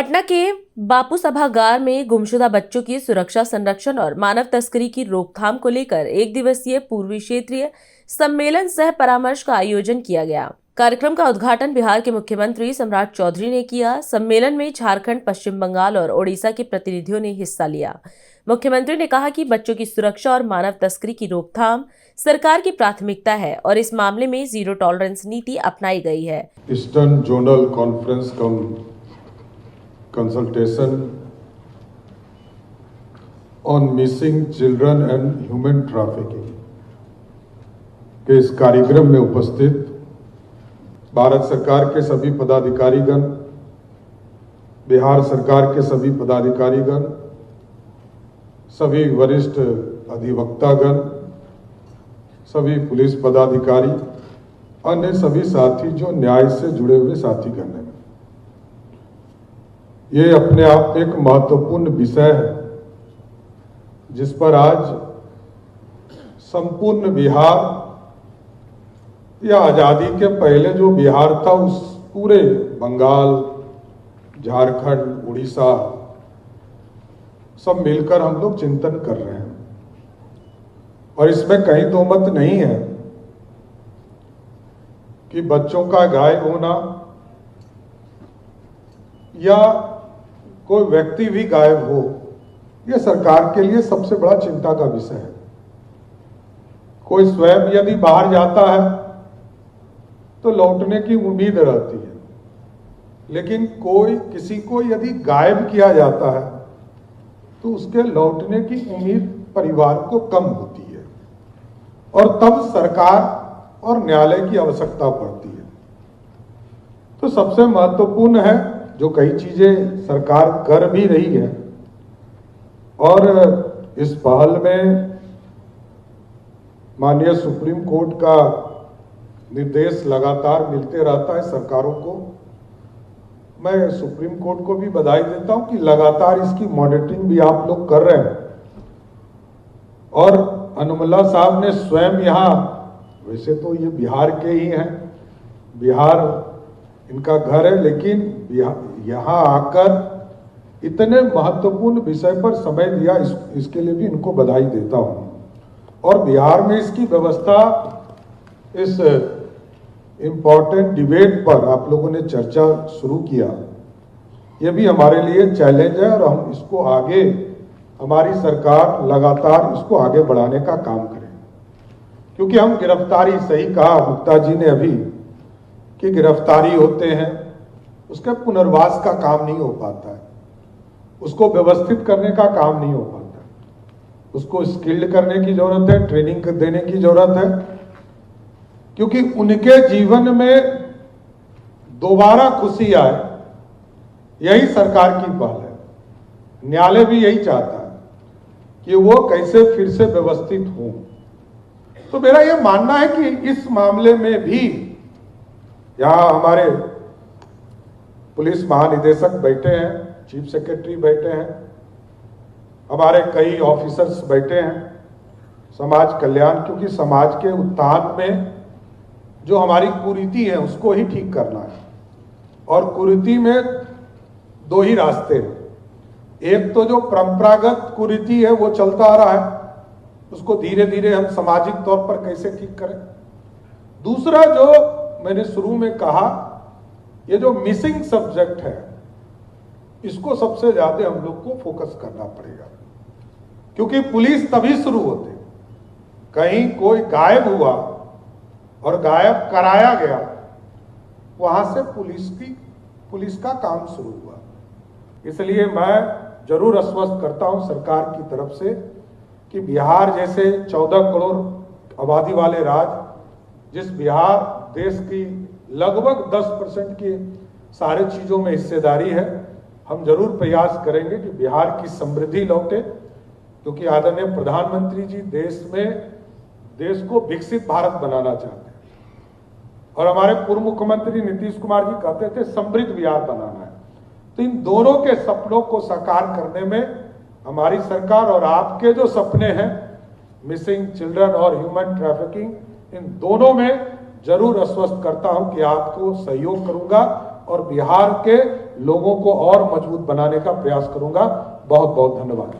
पटना के बापू सभागार में गुमशुदा बच्चों की सुरक्षा, संरक्षण और मानव तस्करी की रोकथाम को लेकर एक दिवसीय पूर्वी क्षेत्रीय सम्मेलन सह परामर्श का आयोजन किया गया। कार्यक्रम का उद्घाटन बिहार के मुख्यमंत्री सम्राट चौधरी ने किया। सम्मेलन में झारखंड, पश्चिम बंगाल और ओडिशा के प्रतिनिधियों ने हिस्सा लिया। मुख्यमंत्री ने कहा कि बच्चों की सुरक्षा और मानव तस्करी की रोकथाम सरकार की प्राथमिकता है और इस मामले में जीरो टॉलरेंस नीति अपनाई गई है। Eastern zonal conference consultation on missing children and human trafficking के इस कार्यक्रम में उपस्थित भारत सरकार के सभी पदाधिकारीगण, बिहार सरकार के सभी पदाधिकारीगण, सभी वरिष्ठ अधिवक्तागण, सभी पुलिस पदाधिकारी, अन्य सभी साथी जो न्याय से जुड़े हुए साथीगण हैं। ये अपने आप एक महत्वपूर्ण विषय है जिस पर आज संपूर्ण बिहार या आजादी के पहले जो बिहार था उस पूरे बंगाल, झारखंड, उड़ीसा सब मिलकर हम लोग चिंतन कर रहे हैं। और इसमें कहीं दो मत नहीं है कि बच्चों का गायब होना या कोई व्यक्ति भी गायब हो, यह सरकार के लिए सबसे बड़ा चिंता का विषय है। कोई स्वयं यदि बाहर जाता है तो लौटने की उम्मीद रहती है, लेकिन कोई किसी को यदि गायब किया जाता है तो उसके लौटने की उम्मीद परिवार को कम होती है और तब सरकार और न्यायालय की आवश्यकता पड़ती है। तो सबसे महत्वपूर्ण है जो कई चीजें सरकार कर भी रही है और इस पहल में माननीय सुप्रीम कोर्ट का निर्देश लगातार मिलते रहता है सरकारों को। मैं सुप्रीम कोर्ट को भी बधाई देता हूं कि लगातार इसकी मॉनिटरिंग भी आप लोग कर रहे हैं। और अनुमल्ला साहब ने स्वयं यहाँ, वैसे तो ये बिहार के ही हैं, बिहार इनका घर है, लेकिन यहाँ आकर इतने महत्वपूर्ण विषय पर समय दिया, इसके लिए भी इनको बधाई देता हूं। और बिहार में इसकी व्यवस्था, इस इम्पोर्टेंट डिबेट पर आप लोगों ने चर्चा शुरू किया, ये भी हमारे लिए चैलेंज है और हम इसको आगे, हमारी सरकार लगातार इसको आगे बढ़ाने का काम करें। क्योंकि हम गिरफ्तारी, सही कहा गुप्ता जी ने अभी कि गिरफ्तारी होते हैं, उसके पुनर्वास का काम नहीं हो पाता है, उसको व्यवस्थित करने का काम नहीं हो पाता है, उसको स्किल्ड करने की जरूरत है, ट्रेनिंग देने की जरूरत है। क्योंकि उनके जीवन में दोबारा खुशी आए, यही सरकार की पहल है। न्यायालय भी यही चाहता है कि वो कैसे फिर से व्यवस्थित हो। तो मेरा यह मानना है कि इस मामले में भी यहां हमारे पुलिस महानिदेशक बैठे हैं, चीफ सेक्रेटरी बैठे हैं, हमारे कई ऑफिसर्स बैठे हैं, समाज कल्याण, क्योंकि समाज के उत्थान में जो हमारी कुरीति है उसको ही ठीक करना है। और कुरीति में दो ही रास्ते हैं। एक तो जो परंपरागत कुरीति है वो चलता आ रहा है, उसको धीरे धीरे हम सामाजिक तौर पर कैसे ठीक करें। दूसरा जो मैंने शुरू में कहा, ये जो मिसिंग सब्जेक्ट है, इसको सबसे ज्यादा हम लोग को फोकस करना पड़ेगा। क्योंकि पुलिस तभी शुरू होती, कहीं कोई गायब हुआ और गायब कराया गया, वहां से पुलिस का काम शुरू हुआ। इसलिए मैं जरूर आश्वस्त करता हूं सरकार की तरफ से कि बिहार जैसे 14 करोड़ आबादी वाले राज्य, जिस बिहार देश की लगभग 10% की सारे चीजों में हिस्सेदारी है, हम जरूर प्रयास करेंगे कि बिहार की समृद्धि लौटे। क्योंकि आदरणीय प्रधानमंत्री जी देश को विकसित भारत बनाना चाहते हैं और हमारे पूर्व मुख्यमंत्री नीतीश कुमार जी कहते थे समृद्ध बिहार बनाना है। तो इन दोनों के सपनों को साकार करने में हमारी सरकार और आपके जो सपने हैं, मिसिंग चिल्ड्रन और ह्यूमन ट्रैफिकिंग, इन दोनों में जरूर आश्वस्त करता हूं कि आपको सहयोग करूंगा और बिहार के लोगों को और मजबूत बनाने का प्रयास करूंगा। बहुत बहुत धन्यवाद।